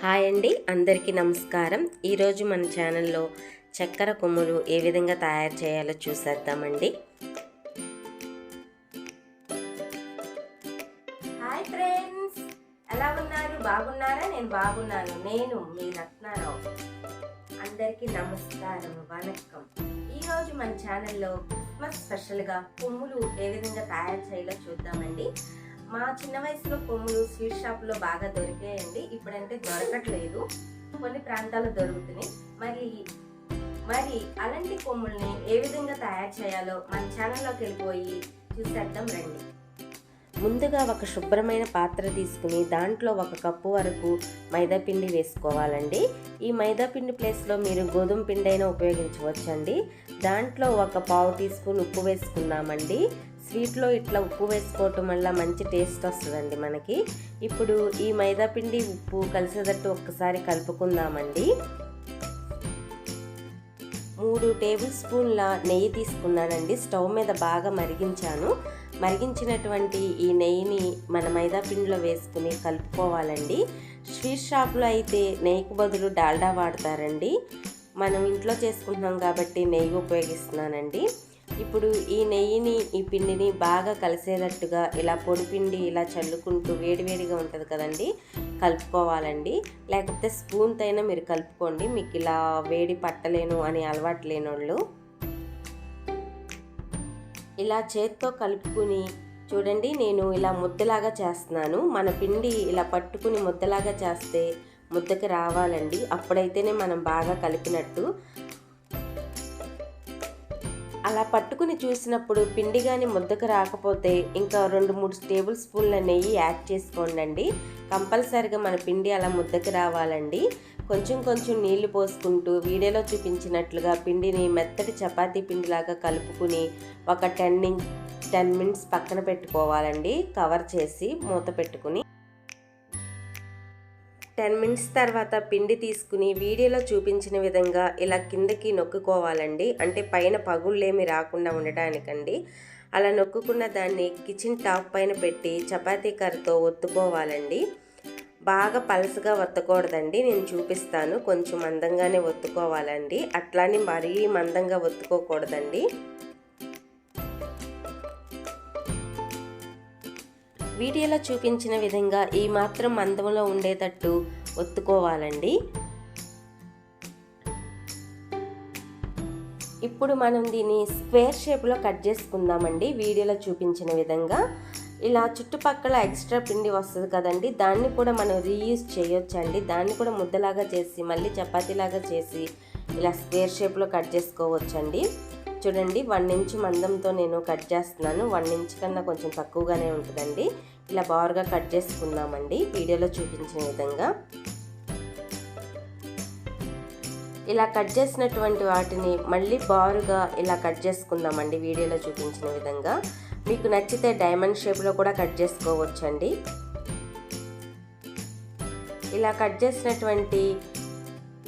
Hi అండి, అందరికీ నమస్కారం. ఈరోజు మన ఛానల్లో చక్కెర కొమ్ములు ఏ విధంగా తయారు చేయాలో చూసేద్దామండి. హాయ్ ఫ్రెండ్స్, ఎలా ఉన్నారు? బాగున్నారా? నేను బాగున్నాను. నేను మీ రత్నారావు. అందరికీ నమస్కారం, వణక్కం. ఈరోజు మన ఛానల్లో క్రిస్మస్ స్పెషల్గా కొమ్ములు ఏ విధంగా తయారు చేయాలో చూద్దామండి. మా చిన్న వయసులో కొమ్ములు స్వీట్ షాప్లో బాగా దొరికాయండి. ఇప్పుడంటే దొరకట్లేదు, కొన్ని ప్రాంతాల్లో దొరుకుతున్నాయి. మరి అలాంటి కొమ్ముల్ని ఏ విధంగా తయారు చేయాలో మన ఛానల్లోకి వెళ్ళిపోయి చూసేద్దాం రండి. ముందుగా ఒక శుభ్రమైన పాత్ర తీసుకుని దాంట్లో 1 కప్పు వరకు మైదా పిండి వేసుకోవాలండి. ఈ మైదా పిండి ప్లేస్లో మీరు గోధుమ పిండి అయినా ఉపయోగించవచ్చండి. దాంట్లో 1/4 టీ స్పూన్ ఉప్పు వేసుకున్నామండి. స్వీట్లో ఇట్లా ఉప్పు వేసుకోవటం వల్ల మంచి టేస్ట్ వస్తుందండి మనకి. ఇప్పుడు ఈ మైదా పిండి ఉప్పు కలిసేటట్టు ఒక్కసారి కలుపుకుందామండి. 3 టేబుల్ స్పూన్ల నెయ్యి తీసుకున్నానండి. స్టవ్ మీద బాగా మరిగించాను. మరిగించినటువంటి ఈ నెయ్యిని మన మైదా పిండిలో వేసుకుని కలుపుకోవాలండి. స్వీట్ షాప్లో అయితే నెయ్యికి బదులు డాల్డా వాడతారండి. మనం ఇంట్లో చేసుకుంటున్నాం కాబట్టి నెయ్యి ఉపయోగిస్తున్నానండి. ఇప్పుడు ఈ నెయ్యిని ఈ పిండిని బాగా కలిసేటట్టుగా ఇలా పొడి పిండి ఇలా చల్లుకుంటూ వేడివేడిగా ఉంటుంది కదండి, కలుపుకోవాలండి. లేకపోతే స్పూన్తో అయినా మీరు కలుపుకోండి, మీకు ఇలా వేడి పట్టలేను అని అలవాటు లేనోళ్ళు. ఇలా చేత్తో కలుపుకుని చూడండి, నేను ఇలా ముద్దలాగా చేస్తున్నాను. మన పిండి ఇలా పట్టుకుని ముద్దలాగా చేస్తే ముద్దకి రావాలండి, అప్పుడైతేనే మనం బాగా కలిపినట్టు. అలా పట్టుకుని చూసినప్పుడు పిండి కానీ ముద్దకు రాకపోతే ఇంకా 2-3 టేబుల్ స్పూన్ల నెయ్యి యాడ్ చేసుకోండి. కంపల్సరిగా మన పిండి అలా ముద్దకు రావాలండి. కొంచెం కొంచెం నీళ్లు పోసుకుంటూ వీడియోలో చూపించినట్లుగా పిండిని మెత్తటి చపాతీ పిండిలాగా కలుపుకుని ఒక 10 మినిట్స్ పక్కన పెట్టుకోవాలండి. కవర్ చేసి మూత పెట్టుకుని 10 మినిట్స్ తర్వాత పిండి తీసుకుని వీడియోలో చూపించిన విధంగా ఇలా కిందకి నొక్కుకోవాలండి. అంటే పైన పగుళ్ళేమి రాకుండా ఉండటానికండి. అలా నొక్కుకున్న దాన్ని కిచెన్ టాప్ పైన పెట్టి చపాతీ కర్రతో ఒత్తుకోవాలండి. బాగా పలసగా ఒత్తకూడదండి, నేను చూపిస్తాను. కొంచెం మందంగానే ఒత్తుకోవాలండి, అట్లానే మరీ మందంగా ఒత్తుకోకూడదండి. వీడియోలో చూపించిన విధంగా ఈ మాత్రం మందంలో ఉండేటట్టు ఒత్తుకోవాలండి. ఇప్పుడు మనం దీన్ని స్క్వేర్ షేప్లో కట్ చేసుకుందామండి. వీడియోలో చూపించిన విధంగా ఇలా చుట్టుపక్కల ఎక్స్ట్రా పిండి వస్తుంది కదండి, దాన్ని కూడా మనం రీయూజ్ చేయొచ్చండి. దాన్ని కూడా ముద్దలాగా చేసి మళ్ళీ చపాతీలాగా చేసి ఇలా స్క్వేర్ షేప్లో కట్ చేసుకోవచ్చండి. చూడండి, 1 ఇంచ్ మందంతో నేను కట్ చేస్తున్నాను. 1 ఇంచ్ కన్నా కొంచెం తక్కువగానే ఉంటుందండి. ఇలా బారుగా కట్ చేసుకుందామండి వీడియోలో చూపించిన విధంగా. ఇలా కట్ చేసినటువంటి వాటిని మళ్ళీ బారుగా ఇలా కట్ చేసుకుందామండి వీడియోలో చూపించిన విధంగా. మీకు నచ్చితే డైమండ్ షేప్లో కూడా కట్ చేసుకోవచ్చండి. ఇలా కట్ చేసినటువంటి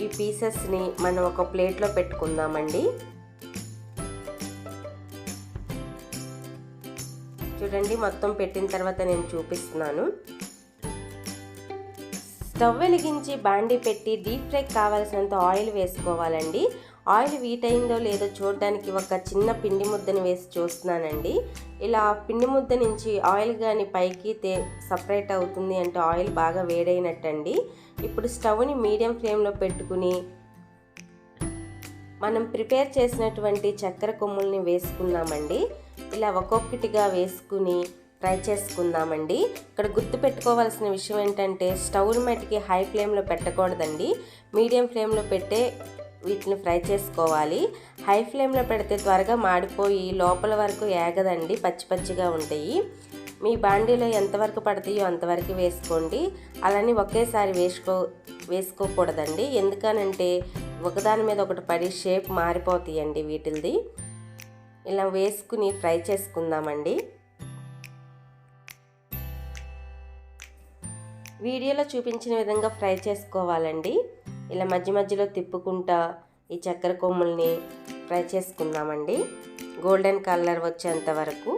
ఈ పీసెస్ని మనం ఒక ప్లేట్లో పెట్టుకుందామండి. చూడండి, మొత్తం పెట్టిన తర్వాత నేను చూపిస్తున్నాను. స్టవ్ వెలిగించి బాండీ పెట్టి డీప్ ఫ్రైకి కావాల్సినంత ఆయిల్ వేసుకోవాలండి. ఆయిల్ హీట్ అయిందో లేదో చూడడానికి ఒక చిన్న పిండి ముద్దను వేసి చూస్తున్నానండి. ఇలా పిండి ముద్ద నుంచి ఆయిల్ కానీ పైకి సపరేట్ అవుతుంది అంటే ఆయిల్ బాగా వేడైనట్టండి. ఇప్పుడు స్టవ్ని మీడియం ఫ్లేమ్లో పెట్టుకుని మనం ప్రిపేర్ చేసినటువంటి చక్కెర కొమ్ముల్ని వేసుకుందామండి. ఇలా ఒక్కొక్కటిగా వేసుకుని ఫ్రై చేసుకుందామండి. ఇక్కడ గుర్తు పెట్టుకోవాల్సిన విషయం ఏంటంటే స్టవ్ని మట్టికి హై ఫ్లేమ్లో పెట్టకూడదండి, మీడియం ఫ్లేమ్లో పెట్టే వీటిని ఫ్రై చేసుకోవాలి. హై ఫ్లేమ్లో పెడితే త్వరగా మాడిపోయి లోపల వరకు ఏగదండి, పచ్చి పచ్చిగా ఉంటాయి. మీ బాండీలో ఎంతవరకు పడతాయో అంతవరకు వేసుకోండి. అలానే ఒకేసారి వేసుకోకూడదండి, ఎందుకనంటే ఒకదాని మీద ఒకటి పడి షేప్ మారిపోతాయండి వీటిల్ది. ఇలా వేసుకుని ఫ్రై చేసుకుందామండి. వీడియోలో చూపించిన విధంగా ఫ్రై చేసుకోవాలండి. ఇలా మధ్య మధ్యలో తిప్పుకుంటా ఈ చక్కెర కొమ్ముల్ని ఫ్రై చేసుకుందామండి, గోల్డెన్ కలర్ వచ్చేంత వరకు.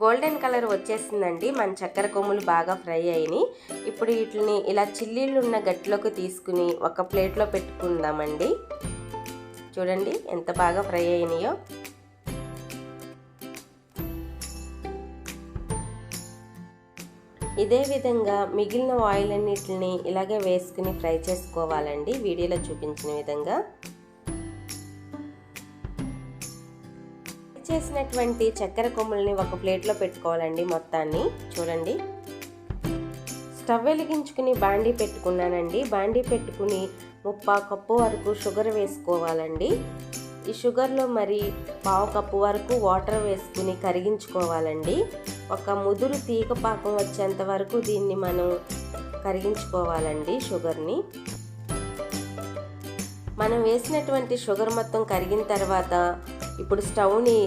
గోల్డెన్ కలర్ వచ్చేసిందండి. మన చక్కెర కొమ్ములు బాగా ఫ్రై అయినాయి. ఇప్పుడు వీటిని ఇలా చిల్లీలు ఉన్న గట్టిలోకి తీసుకుని ఒక ప్లేట్లో పెట్టుకుందామండి. చూడండి ఎంత బాగా ఫ్రై అయినాయో. ఇదే విధంగా మిగిలిన ఆయిల్ అన్నిటిని ఇలాగే వేసుకుని ఫ్రై చేసుకోవాలండి, వీడియోలో చూపించిన విధంగా. చేసినటువంటి చక్కెర కొమ్ముల్ని ఒక ప్లేట్లో పెట్టుకోవాలండి మొత్తాన్ని. చూడండి, స్టవ్ వెలిగించుకుని బాండీ పెట్టుకున్నానండి. బాండీ పెట్టుకుని 3/4 కప్పు వరకు షుగర్ వేసుకోవాలండి. ఈ షుగర్లో మరి 1/2 కప్పు వరకు వాటర్ వేసుకుని కరిగించుకోవాలండి. ఒక ముదురు తీగ పాకం వచ్చేంత వరకు దీన్ని మనం కరిగించుకోవాలండి షుగర్ని. మనం వేసినటువంటి షుగర్ మొత్తం కరిగిన తర్వాత ఇప్పుడు స్టవ్ని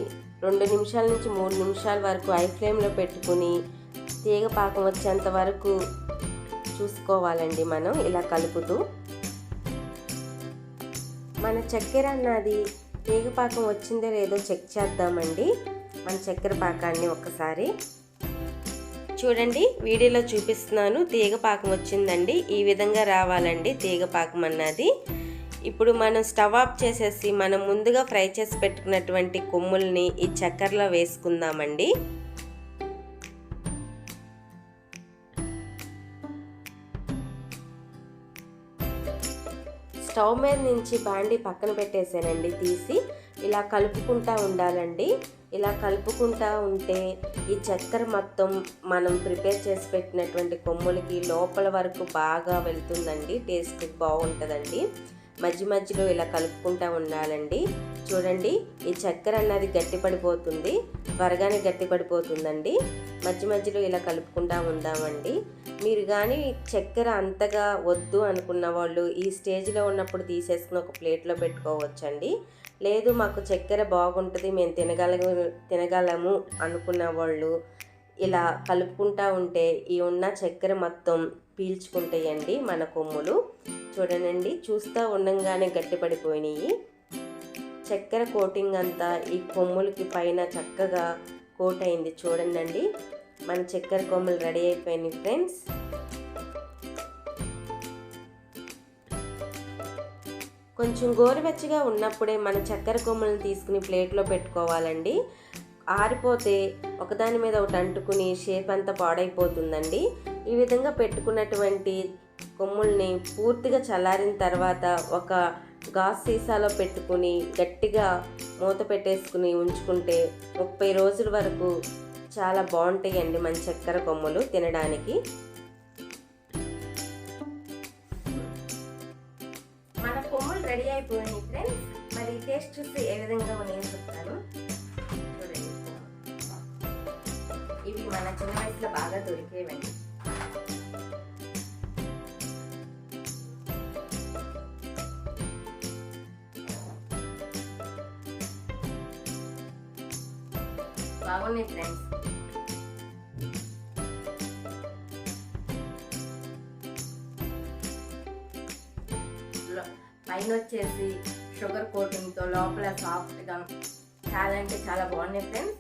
2 నిమిషాల నుంచి 3 నిమిషాల వరకు హై ఫ్లేమ్లో పెట్టుకుని తీగ పాకం వచ్చేంత వరకు చూసుకోవాలండి మనం ఇలా కలుపుతూ. మన చక్కెర అన్నది తీగ పాకం వచ్చిందో లేదో చెక్ చేద్దామండి. మన చక్కెర పాకాన్ని ఒక్కసారి చూడండి, వీడియోలో చూపిస్తున్నాను. తీగ పాకం వచ్చిందండి, ఈ విధంగా రావాలండి తీగ పాకం అన్నది. ఇప్పుడు మనం స్టవ్ ఆఫ్ చేసేసి మనం ముందుగా ఫ్రై చేసి పెట్టుకున్నటువంటి కొమ్ముల్ని ఈ చక్కెరలో వేసుకుందామండి. స్టవ్ మీద నుంచి బాండీ పక్కన పెట్టేసానండి తీసి. ఇలా కలుపుకుంటూ ఉండాలండి. ఇలా కలుపుకుంటూ ఉంటే ఈ చక్కెర మొత్తం మనం ప్రిపేర్ చేసి పెట్టినటువంటి కొమ్ములకి లోపల వరకు బాగా వెళ్తుందండి. టేస్ట్ బాగుంటుందండి. మధ్య మధ్యలో ఇలా కలుపుకుంటూ ఉండాలండి. చూడండి, ఈ చక్కెర అన్నది గట్టిపడిపోతుంది, త్వరగానే గట్టిపడిపోతుందండి. మధ్య మధ్యలో ఇలా కలుపుకుంటూ ఉందామండి. మీరు కానీ చక్కెర అంతగా వద్దు అనుకున్న వాళ్ళు ఈ స్టేజ్లో ఉన్నప్పుడు తీసేసుకుని ఒక ప్లేట్లో పెట్టుకోవచ్చండి. లేదు మాకు చక్కెర బాగుంటుంది, మేము తినగలము అనుకున్న వాళ్ళు ఇలా కలుపుకుంటూ ఉంటే ఈ ఉన్న చక్కెర మొత్తం పీల్చుకుంటాయండి మన కొమ్ములు. చూడండి, చూస్తూ ఉండంగానే గట్టిపడిపోయినాయి. చక్కెర కోటింగ్ అంతా ఈ కొమ్ములకి పైన చక్కగా కోట్ అయింది. చూడండి, మన చక్కెర కొమ్ములు రెడీ అయిపోయినాయి ఫ్రెండ్స్. కొంచెం గోరువెచ్చగా ఉన్నప్పుడే మన చక్కెర కొమ్ములను తీసుకుని ప్లేట్లో పెట్టుకోవాలండి. ఆరిపోతే ఒకదాని మీద ఒకటి అంటుకుని షేప్ అంతా పాడైపోతుందండి. ఈ విధంగా పెట్టుకున్నటువంటి కొమ్ముల్ని పూర్తిగా చల్లారిన తర్వాత ఒక గాజు సీసాలో పెట్టుకుని గట్టిగా మూత పెట్టేసుకుని ఉంచుకుంటే 30 రోజుల వరకు చాలా బాగుంటాయండి మన చక్కెర కొమ్ములు తినడానికి. మన కొమ్ములు రెడీ అయిపోయినాయి ఫ్రెండ్స్. మరి టేస్ట్ చూసి ఏ విధంగా ఉన్నాయో చెప్తాను. చూడండి, ఇవి మన చిన్న వయసులో బాగా దొరికేవండి. బాగున్నాయి ఫ్రెండ్స్. పైన వచ్చేసి షుగర్ కోటింగ్తో లోపల సాఫ్ట్గా చాలా అంటే చాలా బాగున్నాయి ఫ్రెండ్స్.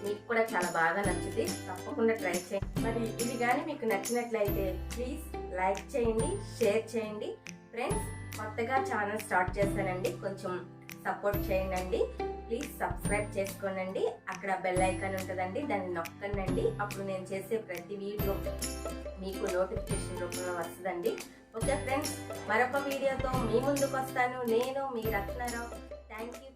మీకు కూడా చాలా బాగా నచ్చుతుంది, తప్పకుండా ట్రై చేయండి. మరి ఇది కానీ మీకు నచ్చినట్లయితే ప్లీజ్ లైక్ చేయండి, షేర్ చేయండి ఫ్రెండ్స్. కొత్తగా ఛానల్ స్టార్ట్ చేశానండి, కొంచెం సపోర్ట్ చేయండి. ప్లీజ్ సబ్స్క్రైబ్ చేసుకోండి. అక్కడ బెల్ ఐకాన్ ఉంటుందండి, దాన్ని నొక్కండి. అప్పుడు నేను చేసే ప్రతి వీడియో మీకు నోటిఫికేషన్ రూపంలో వస్తుందండి. ఓకే ఫ్రెండ్స్, మరొక వీడియోతో మీ ముందుకు వస్తాను. నేను మీ రత్నారావు. Thank you.